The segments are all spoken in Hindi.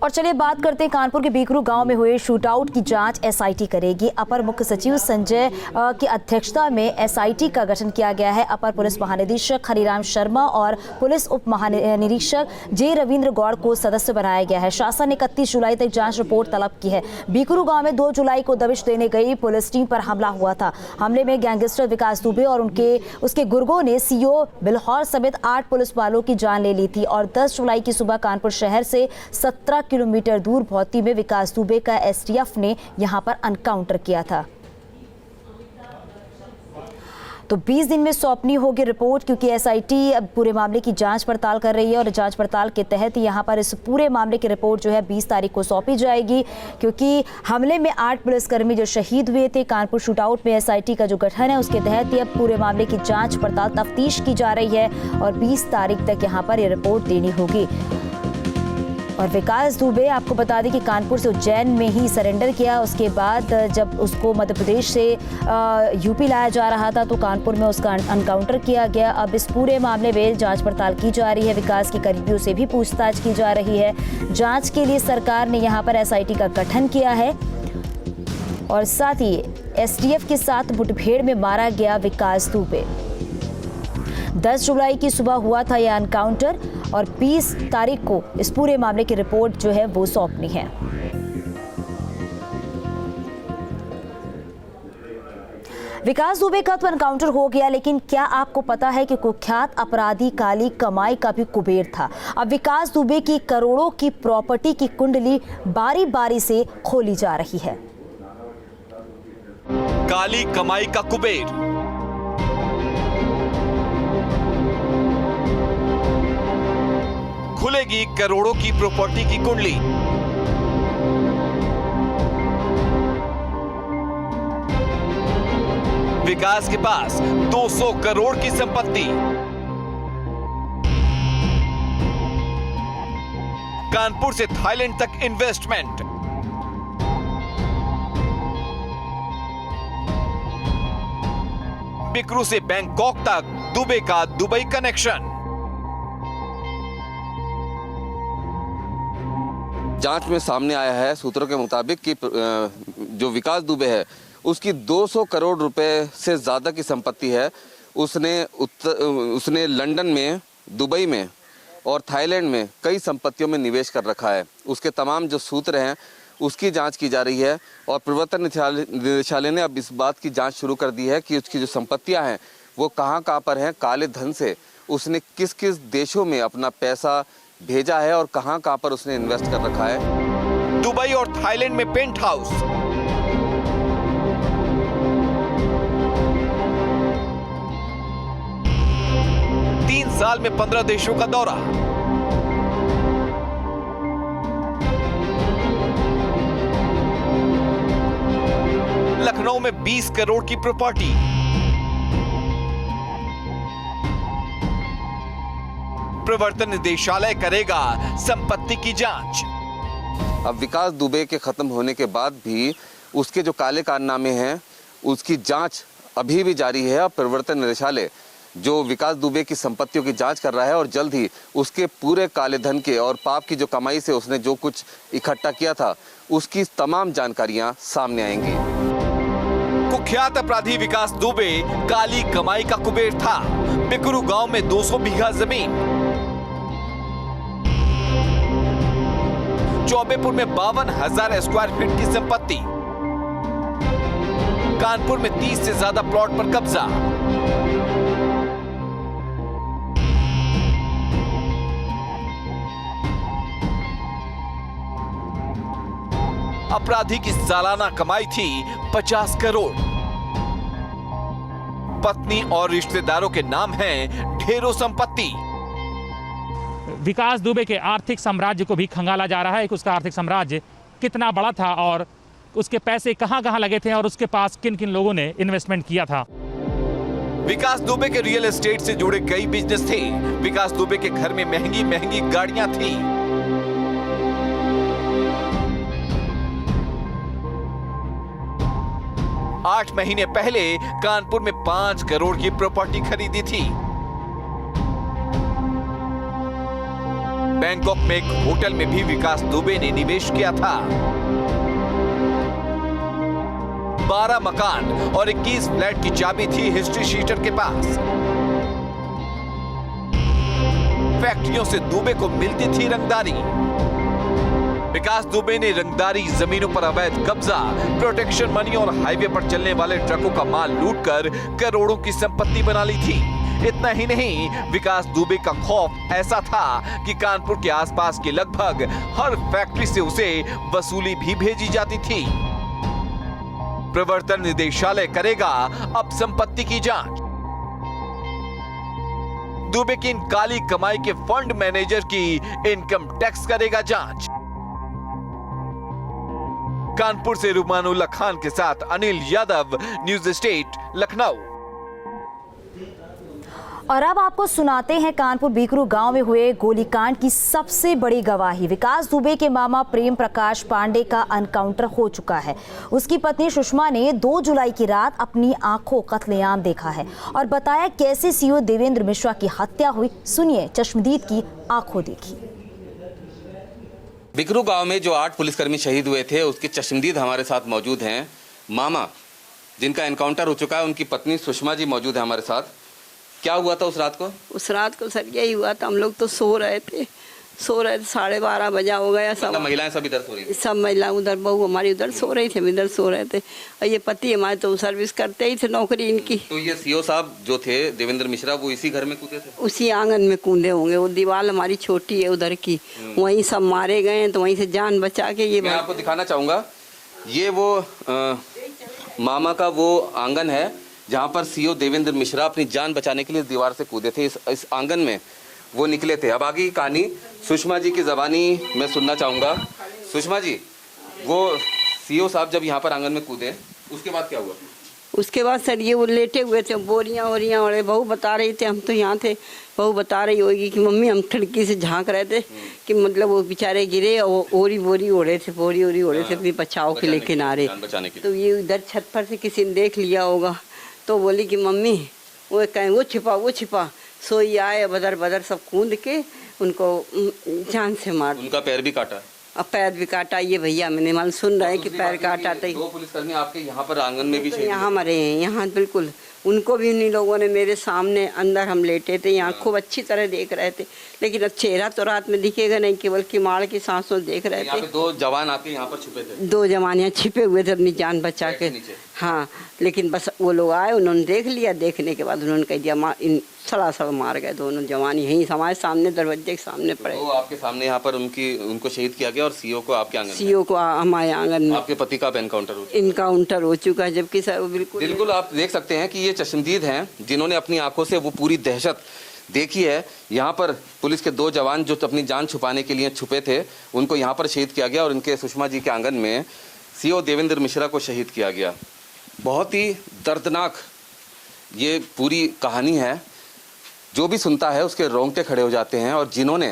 और चलिए बात करते हैं कानपुर के बीकरू गांव में हुए शूटआउट की जांच एसआईटी करेगी। अपर मुख्य सचिव संजय की अध्यक्षता में एसआईटी का गठन किया गया है। अपर पुलिस महानिदेशक हरिराम शर्मा और पुलिस उप महानिरीक्षक जे रविंद्र गौड़ को सदस्य बनाया गया है। शासन ने 31 जुलाई तक जांच रिपोर्ट तलब की है। बीकरू गांव में 2 जुलाई को दबिश देने गई पुलिस टीम पर हमला हुआ था। हमले में गैंगस्टर विकास दुबे और उसके गुर्गों ने सीओ बिल्हौर समेत 8 पुलिस वालों की जान ले ली थी। और 10 जुलाई की सुबह कानपुर शहर से 17 किलोमीटर दूर भौती में विकास दुबे का एसटीएफ ने यहां पर एनकाउंटर किया था। तो 20 दिन में सौंपनी होगी रिपोर्ट, क्योंकि एसआईटी अब पूरे मामले की जांच पड़ताल कर रही है और जांच पड़ताल के तहत यहां पर इस पूरे मामले की रिपोर्ट जो है 20 तारीख को सौंपी जाएगी। क्योंकि हमले में 8 पुलिसकर्मी जो शहीद हुए थे कानपुर शूटआउट में एसआईटी का जो गठन है उसके तहत ही अब पूरे मामले की जांच पड़ताल तफ्तीश की जा रही है और 20 तारीख तक यहाँ पर ये रिपोर्ट देनी होगी। और विकास दुबे आपको बता दें कि कानपुर से उज्जैन में ही सरेंडर किया। उसके बाद जब उसको मध्य प्रदेश से यूपी लाया जा रहा था तो कानपुर में उसका एनकाउंटर किया गया। अब इस पूरे मामले में जांच पड़ताल की जा रही है। विकास के करीबियों से भी पूछताछ की जा रही है। जांच के लिए सरकार ने यहाँ पर एसआईटी का गठन किया है और साथ ही एसटीएफ के साथ मुठभेड़ में मारा गया विकास दुबे। 10 जुलाई की सुबह हुआ था यह एनकाउंटर और 20 तारीख को इस पूरे मामले की रिपोर्ट जो है वो सौंपनी है। विकास दुबे का तो एनकाउंटर हो गया, लेकिन क्या आपको पता है कि कुख्यात अपराधी काली कमाई का भी कुबेर था। अब विकास दुबे की करोड़ों की प्रॉपर्टी की कुंडली बारी बारी से खोली जा रही है। काली कमाई का कुबेर, खुलेगी करोड़ों की प्रॉपर्टी की कुंडली। विकास के पास 200 करोड़ की संपत्ति। कानपुर से थाईलैंड तक इन्वेस्टमेंट। बिकरू से बैंकॉक तक दुबे का दुबई कनेक्शन। जांच में सामने आया है सूत्रों के मुताबिक कि जो विकास दुबे है उसकी 200 करोड़ रुपए से ज़्यादा की संपत्ति है। उसने लंदन में, दुबई में और थाईलैंड में कई संपत्तियों में निवेश कर रखा है। उसके तमाम जो सूत्र हैं उसकी जांच की जा रही है और प्रवर्तन निदेशालय ने अब इस बात की जांच शुरू कर दी है कि उसकी जो संपत्तियां हैं वो कहां पर हैं। काले धन से उसने किस किस देशों में अपना पैसा भेजा है और कहां पर उसने इन्वेस्ट कर रखा है। दुबई और थाईलैंड में पेंट हाउस, तीन साल में 15 देशों का दौरा। लखनऊ में 20 करोड़ की प्रॉपर्टी। प्रवर्तन निदेशालय करेगा संपत्ति की जांच। अब विकास दुबे के खत्म होने के बाद भी उसके जो काले कारनामे हैं उसकी जांच अभी भी जारी है। अब प्रवर्तन निदेशालय जो विकास दुबे की संपत्तियों की जांच कर रहा है और जल्द ही उसके पूरे काले धन के और पाप की जो कमाई से उसने जो कुछ इकट्ठा किया था उसकी तमाम जानकारियां सामने आएंगी। कुख्यात अपराधी विकास दुबे काली कमाई का कुबेर था। बिकरू गांव में 200 बीघा जमीन, चौबेपुर में 52,000 स्क्वायर फीट की संपत्ति, कानपुर में 30 से ज्यादा प्लॉट पर कब्जा। अपराधी की सालाना कमाई थी 50 करोड़। पत्नी और रिश्तेदारों के नाम है ढेरों संपत्ति। विकास दुबे के आर्थिक साम्राज्य को भी खंगाला जा रहा है कि उसका आर्थिक साम्राज्य कितना बड़ा था और उसके पैसे कहां-कहां लगे थे और उसके पास किन-किन लोगों ने इन्वेस्टमेंट किया था। विकास दुबे के रियल एस्टेट से जुड़े कई बिजनेस थे। विकास दुबे के घर में महंगी गाड़ियां थी। 8 महीने पहले कानपुर में 5 करोड़ की प्रॉपर्टी खरीदी थी। बैंकॉक में एक होटल में भी विकास दुबे ने निवेश किया था। 12 मकान और 21 फ्लैट की चाबी थी हिस्ट्री शीटर के पास। फैक्ट्रियों से दुबे को मिलती थी रंगदारी। विकास दुबे ने रंगदारी जमीनों पर अवैध कब्जा, प्रोटेक्शन मनी और हाईवे पर चलने वाले ट्रकों का माल लूटकर करोड़ों की संपत्ति बना ली थी। इतना ही नहीं, विकास दुबे का खौफ ऐसा था कि कानपुर के आसपास की लगभग हर फैक्ट्री से उसे वसूली भी भेजी जाती थी। प्रवर्तन निदेशालय करेगा अब संपत्ति की जांच। दुबे की इन काली कमाई के फंड मैनेजर की इनकम टैक्स करेगा जांच। कानपुर से रुमानुल्लाह खान के साथ अनिल यादव, न्यूज स्टेट, लखनऊ। और अब आपको सुनाते हैं कानपुर बीकरू गांव में हुए गोलीकांड की सबसे बड़ी गवाही। विकास दुबे के मामा प्रेम प्रकाश पांडे का एनकाउंटर हो चुका है। उसकी पत्नी सुषमा ने 2 जुलाई की रात अपनी आंखों कत्लेआम देखा है और बताया कैसे सीओ देवेंद्र मिश्रा की हत्या हुई। सुनिए, चश्मदीद की आंखों देखी। बिकरू गांव में जो 8 पुलिसकर्मी शहीद हुए थे, उसके चश्मदीद हमारे साथ मौजूद हैं। मामा जिनका एनकाउंटर हो चुका है, उनकी पत्नी सुषमा जी मौजूद है हमारे साथ। क्या हुआ था उस रात को? उस रात को सर यही हुआ था, हम लोग तो सो रहे थे 12:30 बजा हो गया। सब महिलाएं सब इधर सो रही थी? सब महिलाएं उधर, बहू हमारी उधर सो रही थी, हम इधर सो रहे थे। और ये पति हमारे तो सर्विस करते ही थे, नौकरी इनकी। तो ये सीओ साहब जो थे देवेंद्र मिश्रा, वो इसी घर में कूदे थे? उसी आंगन में कूदे होंगे। वो दीवार हमारी छोटी है उधर की, वहीं सब मारे गए हैं। तो वहीं से जान बचा के ये मैं आपको दिखाना चाहूंगा। ये वो मामा का वो आंगन है जहाँ पर सीओ देवेंद्र मिश्रा अपनी जान बचाने के लिए दीवार से कूदे थे। इस आंगन में वो निकले थे। अब आगे की कहानी सुषमा जी की ज़बानी मैं सुनना चाहूँगा। सुषमा जी, वो सीओ साहब जब यहाँ पर आंगन में कूदे, उसके बाद क्या हुआ? उसके बाद सर ये वो लेटे हुए थे, बोरियां वोरियां ओढ़े। बहू बता रही थे, हम तो यहाँ थे, बहू बता रही होगी कि मम्मी हम खिड़की से झांक रहे थे कि मतलब वो बेचारे गिरे और बोरी ओढ़े थे, बोरी ओढ़े थे अपनी बचाव के लिए किनारे। तो ये इधर छत पर से किसी ने देख लिया होगा, तो बोली कि मम्मी वो कहें वो छिपा। सोई आए, बदर सब कूद के उनको जान से मार। उनका पैर भी काटा? अब पैर भी काटा। ये भैया मैंने मालूम सुन रहे हैं कि पैर काटा। तो 2 पुलिसकर्मी आपके यहाँ पर आंगन में भी तो यहाँ मरे हैं, यहाँ बिल्कुल। उनको भी उन्हीं लोगों ने मेरे सामने, अंदर हम लेटे थे यहाँ, खूब अच्छी तरह देख रहे थे। लेकिन अब चेहरा तो रात में दिखेगा नहीं, केवल किमाड़ की सांसों देख रहे थे। 2 जवान आपके यहाँ पर छुपे थे? 2 जवान यहाँ छिपे हुए थे अपनी जान बचा के। हाँ, लेकिन बस वो लोग आए, उन्होंने देख लिया। देखने के बाद उन्होंने कह दिया इन सड़ासड़ मार गए दोनों जवान, यहीं हमारे सामने दरवाजे के सामने पड़े। तो आपके सामने यहाँ पर उनको शहीद किया गया और सीओ को आपके आंगन? सीओ को हमारे आंगन में। आपके पति का इनकाउंटर हो चुका है, जबकि सर बिल्कुल आप देख सकते हैं कि ये चश्मदीद हैं जिन्होंने अपनी आंखों से वो पूरी दहशत देखी है। यहाँ पर पुलिस के 2 जवान जो अपनी जान छुपाने के लिए छुपे थे, उनको यहाँ पर शहीद किया गया और इनके सुषमा जी के आंगन में सीओ देवेंद्र मिश्रा को शहीद किया गया। बहुत ही दर्दनाक ये पूरी कहानी है। जो भी सुनता है उसके रोंगटे खड़े हो जाते हैं। और जिन्होंने,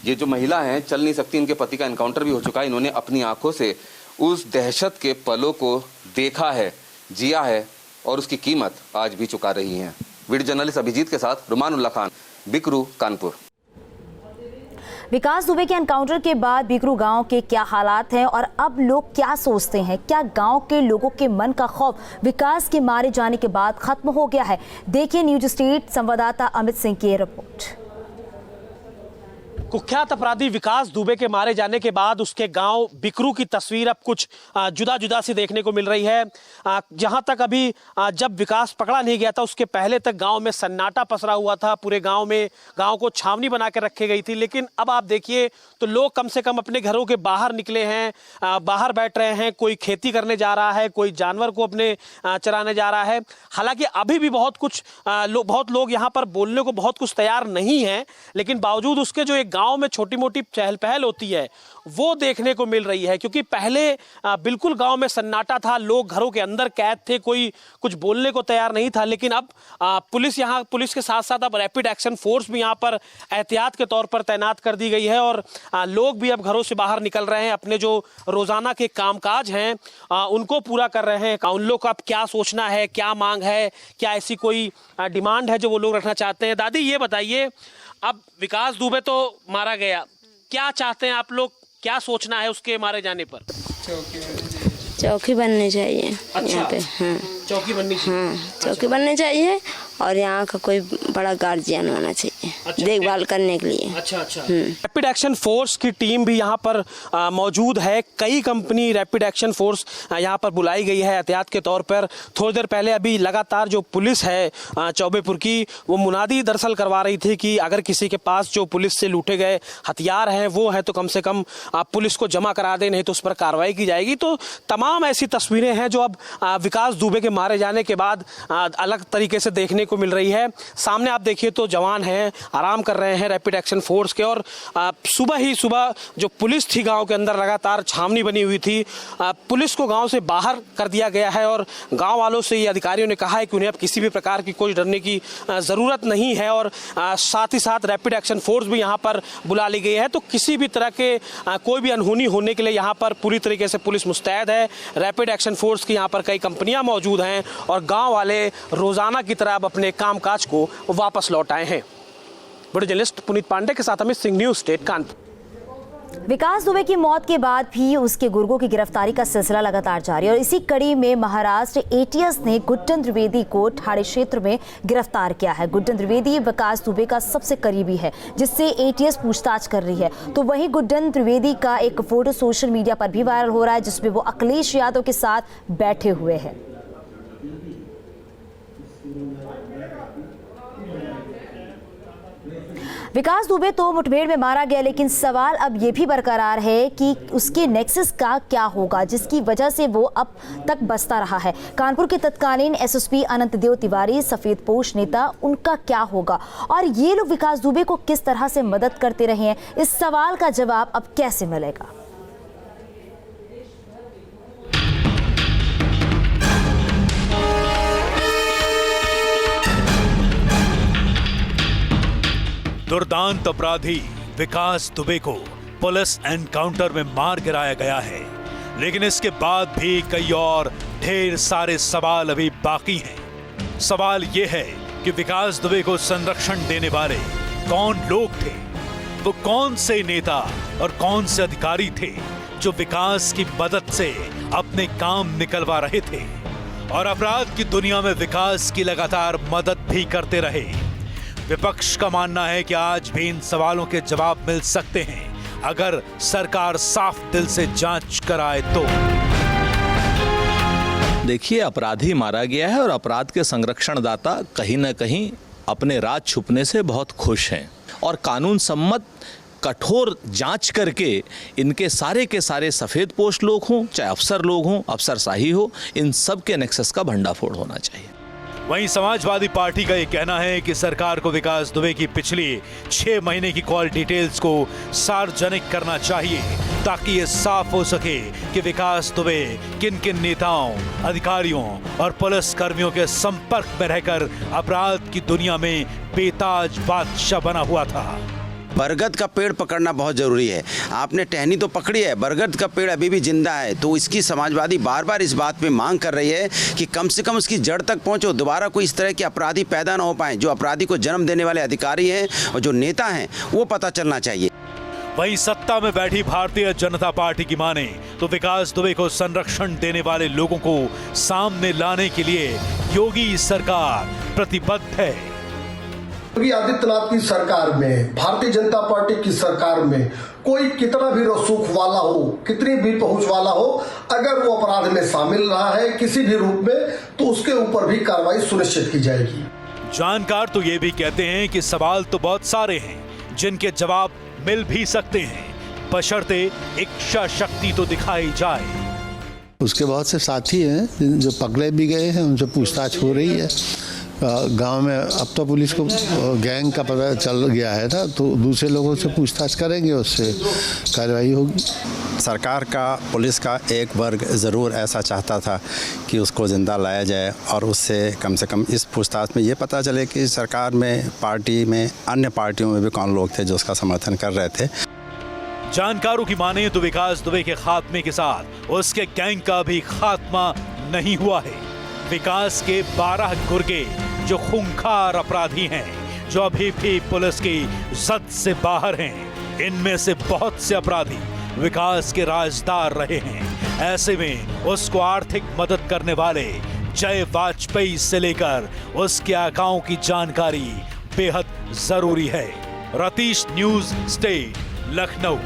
ये जो महिला हैं, चल नहीं सकती, इनके पति का एनकाउंटर भी हो चुका है, इन्होंने अपनी आंखों से उस दहशत के पलों को देखा है, जिया है और उसकी कीमत आज भी चुका रही हैं। वीडियो जर्नलिस्ट अभिजीत के साथ रुमानुल्लाह खान, बिकरू, कानपुर। विकास दुबे के एनकाउंटर के बाद बीकरू गांव के क्या हालात हैं और अब लोग क्या सोचते हैं? क्या गांव के लोगों के मन का खौफ विकास के मारे जाने के बाद खत्म हो गया है? देखिए न्यूज स्टेट संवाददाता अमित सिंह की रिपोर्ट। कुख्यात अपराधी विकास दुबे के मारे जाने के बाद उसके गांव बिकरू की तस्वीर अब कुछ जुदा सी देखने को मिल रही है। जहां तक अभी जब विकास पकड़ा नहीं गया था उसके पहले तक गांव में सन्नाटा पसरा हुआ था। पूरे गांव में गांव को छावनी बना के रखी गई थी। लेकिन अब आप देखिए तो लोग कम से कम अपने घरों के बाहर निकले हैं, बाहर बैठ रहे हैं। कोई खेती करने जा रहा है, कोई जानवर को अपने चराने जा रहा है। हालांकि अभी भी बहुत लोग यहाँ पर बोलने को बहुत कुछ तैयार नहीं है, लेकिन बावजूद उसके जो एक गांव में छोटी मोटी चहल पहल होती है वो देखने को मिल रही है। क्योंकि पहले बिल्कुल गांव में सन्नाटा था, लोग घरों के अंदर कैद थे, कोई कुछ बोलने को तैयार नहीं था। लेकिन अब पुलिस के साथ साथ अब रैपिड एक्शन फोर्स भी यहाँ पर एहतियात के तौर पर तैनात कर दी गई है और लोग भी अब घरों से बाहर निकल रहे हैं, अपने जो रोजाना के कामकाज हैं उनको पूरा कर रहे हैं। उन लोग का अब क्या सोचना है, क्या मांग है, क्या ऐसी कोई डिमांड है जो वो लोग रखना चाहते हैं? दादी ये बताइए, अब विकास दुबे तो मारा गया, क्या चाहते हैं आप लोग, क्या सोचना है उसके मारे जाने पर? चौकी बननी चाहिए यहाँ पे। हाँ चौकी बननी चाहिए। हाँ चौकी बननी चाहिए और यहाँ का कोई बड़ा गार्जियन होना चाहिए देखभाल करने के लिए। अच्छा अच्छा। रैपिड एक्शन फोर्स की टीम भी यहाँ पर मौजूद है। कई कंपनी रैपिड एक्शन फोर्स यहाँ पर बुलाई गई है एहतियात के तौर पर। थोड़ी देर पहले अभी लगातार जो पुलिस है चौबेपुर की, वो मुनादी दरअसल करवा रही थी कि अगर किसी के पास जो पुलिस से लूटे गए हथियार हैं वो है तो कम से कम पुलिस को जमा करा दे, नहीं तो उस पर कार्रवाई की जाएगी। तो तमाम ऐसी तस्वीरें हैं जो अब विकास दुबे के मारे जाने के बाद अलग तरीके से देखने को मिल रही है। सामने आप देखिए तो जवान हैं, आराम कर रहे हैं रैपिड एक्शन फोर्स के, और सुबह जो पुलिस थी गांव के अंदर लगातार छावनी बनी हुई थी, पुलिस को गांव से बाहर कर दिया गया है। और गांव वालों से ये अधिकारियों ने कहा है कि उन्हें अब किसी भी प्रकार की कोई डरने की ज़रूरत नहीं है, और साथ ही साथ रैपिड एक्शन फोर्स भी यहाँ पर बुला ली गई है। तो किसी भी तरह के कोई भी अनहोनी होने के लिए यहाँ पर पूरी तरीके से पुलिस मुस्तैद है। रैपिड एक्शन फोर्स की यहाँ पर कई कंपनियां मौजूद हैं और गांव वाले रोजाना की तरह अब अपने कामकाज को वापस लौट आए हैं। वीडियो जर्नलिस्ट पुनीत पांडे के साथ अमित सिंह, न्यूज़ स्टेट कानपुर। विकास दुबे की मौत के बाद भी उसके गुर्गों की गिरफ्तारी का सिलसिला लगातार जारी है और इसी कड़ी में महाराष्ट्र एटीएस ने गुड्डन त्रिवेदी को ठाणे क्षेत्र में गिरफ्तार किया है। गुड्डन त्रिवेदी विकास दुबे का सबसे करीबी है जिससे एटीएस पूछताछ कर रही है। तो वहीं गुड्डन त्रिवेदी का एक फोटो सोशल मीडिया पर भी वायरल हो रहा है जिसमें वो अखिलेश यादव के साथ बैठे हुए हैं। विकास दुबे तो मुठभेड़ में मारा गया, लेकिन सवाल अब ये भी बरकरार है कि उसके नेक्सस का क्या होगा जिसकी वजह से वो अब तक बसता रहा है। कानपुर के तत्कालीन एसएसपी अनंत देव तिवारी सफेद पोश नेता, उनका क्या होगा और ये लोग विकास दुबे को किस तरह से मदद करते रहे हैं, इस सवाल का जवाब अब कैसे मिलेगा। दुर्दांत अपराधी विकास दुबे को पुलिस एनकाउंटर में मार गिराया गया है, लेकिन इसके बाद भी कई और ढेर सारे सवाल अभी बाकी हैं। सवाल यह है कि विकास दुबे को संरक्षण देने वाले कौन लोग थे, वो कौन से नेता और कौन से अधिकारी थे जो विकास की मदद से अपने काम निकलवा रहे थे और अपराध की दुनिया में विकास की लगातार मदद भी करते रहे। विपक्ष का मानना है कि आज भी इन सवालों के जवाब मिल सकते हैं अगर सरकार साफ दिल से जांच कराए तो। देखिए, अपराधी मारा गया है और अपराध के संरक्षणदाता कहीं ना कहीं अपने राज छुपने से बहुत खुश हैं और कानून सम्मत कठोर जांच करके इनके सारे के सारे सफेद पोश लोग हों चाहे अफसर लोग हों, अफसरशाही हो, इन सब के नेक्सस का भंडाफोड़ होना चाहिए। वहीं समाजवादी पार्टी का यह कहना है कि सरकार को विकास दुबे की पिछली 6 महीने की कॉल डिटेल्स को सार्वजनिक करना चाहिए ताकि ये साफ हो सके कि विकास दुबे किन किन नेताओं, अधिकारियों और पुलिस कर्मियों के संपर्क में रहकर अपराध की दुनिया में बेताज बादशाह बना हुआ था। बरगद का पेड़ पकड़ना बहुत ज़रूरी है। आपने टहनी तो पकड़ी है, बरगद का पेड़ अभी भी जिंदा है, तो इसकी समाजवादी बार बार इस बात पे मांग कर रही है कि कम से कम उसकी जड़ तक पहुंचो, दोबारा कोई इस तरह के अपराधी पैदा ना हो पाए। जो अपराधी को जन्म देने वाले अधिकारी हैं और जो नेता हैं वो पता चलना चाहिए। वहीं सत्ता में बैठी भारतीय जनता पार्टी की माने तो विकास दुबे को संरक्षण देने वाले लोगों को सामने लाने के लिए योगी सरकार प्रतिबद्ध है। योगी आदित्यनाथ की सरकार में, भारतीय जनता पार्टी की सरकार में कोई कितना भी रसूख वाला हो, कितनी भी पहुंच वाला हो, अगर वो अपराध में शामिल रहा है किसी भी रूप में तो उसके ऊपर भी कार्रवाई सुनिश्चित की जाएगी। जानकार तो ये भी कहते हैं कि सवाल तो बहुत सारे हैं जिनके जवाब मिल भी सकते हैं, बशर्ते इच्छा शक्ति तो दिखाई जाए। उसके बहुत से साथी हैं जो पकड़े भी गए हैं, उनसे पूछताछ हो रही है। गांव में अब तो पुलिस को गैंग का पता चल गया है ना, तो दूसरे लोगों से पूछताछ करेंगे, उससे कार्रवाई होगी। सरकार का, पुलिस का एक वर्ग ज़रूर ऐसा चाहता था कि उसको ज़िंदा लाया जाए और उससे कम से कम इस पूछताछ में ये पता चले कि सरकार में, पार्टी में, अन्य पार्टियों में भी कौन लोग थे जो उसका समर्थन कर रहे थे। जानकारों की माने तो विकास दुबे के खात्मे के साथ उसके गैंग का भी खात्मा नहीं हुआ है। विकास के 12 गुर्गे जो खूंखार अपराधी हैं, जो अभी भी पुलिस की जद से बाहर हैं, इनमें से बहुत से अपराधी विकास के राजदार रहे हैं। ऐसे में उसको आर्थिक मदद करने वाले जय वाजपेयी से लेकर उसके आकाओं की जानकारी बेहद जरूरी है। Ratish news state Lucknow.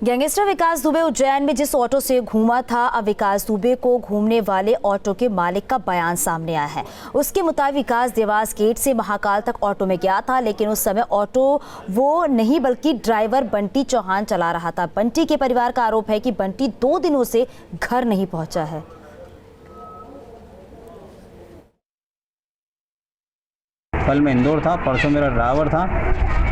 Gangster Vikas Dubey Ujjain में जिस ऑटो से घूमा था, अब विकास दुबे को घूमने वाले ऑटो के मालिक का बयान सामने आया है। उसके मुताबिक विकास देवास गेट से महाकाल तक ऑटो में गया था, लेकिन उस समय ऑटो वो नहीं बल्कि ड्राइवर बंटी चौहान चला रहा था। बंटी के परिवार का आरोप है कि बंटी 2 दिनों से घर नहीं पहुंचा है। कल मैं इंदौर था, परसों मेरा ड्राइवर था।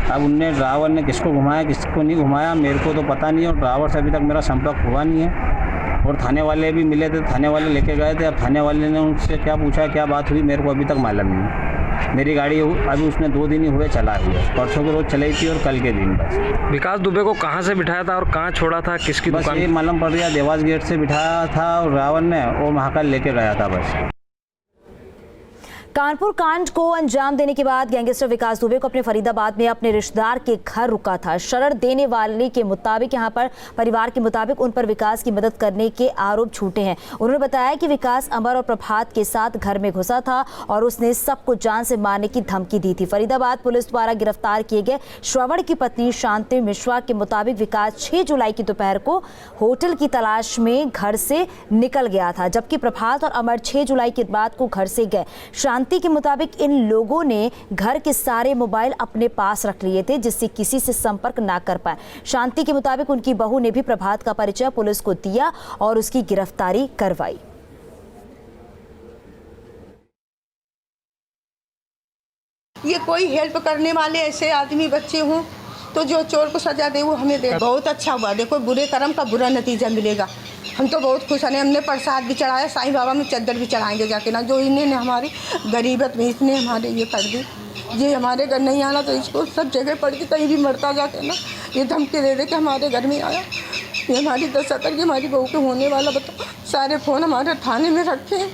अब उनने ड्राइवर ने किसको घुमाया किसको नहीं घुमाया मेरे को तो पता नहीं है, और ड्राइवर से अभी तक मेरा संपर्क हुआ नहीं है। और थाने वाले भी मिले थे, थाने वाले लेके गए थे। अब थाने वाले ने उनसे क्या पूछा, क्या बात हुई, मेरे को अभी तक मालूम नहीं। मेरी गाड़ी अभी उसने 2 दिन ही हुए चला हुई है, परसों के रोज चलाई थी और कल के दिन बस। विकास दुबे को कहाँ से बिठाया था और कहाँ छोड़ा था, किसकी बस दुकान? ये मालूम पड़ रहा, देवास गेट से बिठाया था और ड्राइवर ने, और महाकाल लेके गया था बस। कानपुर कांड को अंजाम देने के बाद गैंगस्टर विकास दुबे को अपने फरीदाबाद में अपने रिश्तेदार के घर रुका था। शरण देने वाले के मुताबिक यहाँ पर परिवार के मुताबिक उन पर विकास की मदद करने के आरोप झूठे हैं। उन्होंने बताया कि विकास अमर और प्रभात के साथ घर में घुसा था और उसने सबको जान से मारने की धमकी दी थी। फरीदाबाद पुलिस द्वारा गिरफ्तार किए गए श्रवण की पत्नी शांति मिश्रा के मुताबिक विकास 6 जुलाई की दोपहर को होटल की तलाश में घर से निकल गया था, जबकि प्रभात और अमर 6 जुलाई की रात को घर से गए। शांति के मुताबिक इन लोगों ने घर के सारे मोबाइल अपने पास रख लिए थे, जिससे किसी से संपर्क ना कर पाए। शांति के मुताबिक उनकी बहू ने भी प्रभात का परिचय पुलिस को दिया और उसकी गिरफ्तारी करवाई। ये कोई हेल्प करने वाले ऐसे आदमी बच्चे हों तो जो चोर को सजा दे वो हमें दे। बहुत अच्छा हुआ, देखो बुरे कर्म का बुरा नतीजा मिलेगा। हम तो बहुत खुश हैं। हमने प्रसाद भी चढ़ाया, साईं बाबा में चद्दर भी चढ़ाएंगे जाके ना, जो इन्हें हमारी गरीबत में इसने हमारे ये कर दी। ये हमारे घर नहीं आना तो इसको सब जगह पड़ के कहीं भी मरता जाके ना, ये धमकी दे दे कि हमारे घर में आया। ये हमारी दशा तक, ये हमारी बहू के होने वाला बताओ। सारे फ़ोन हमारे थाने में रखे हैं।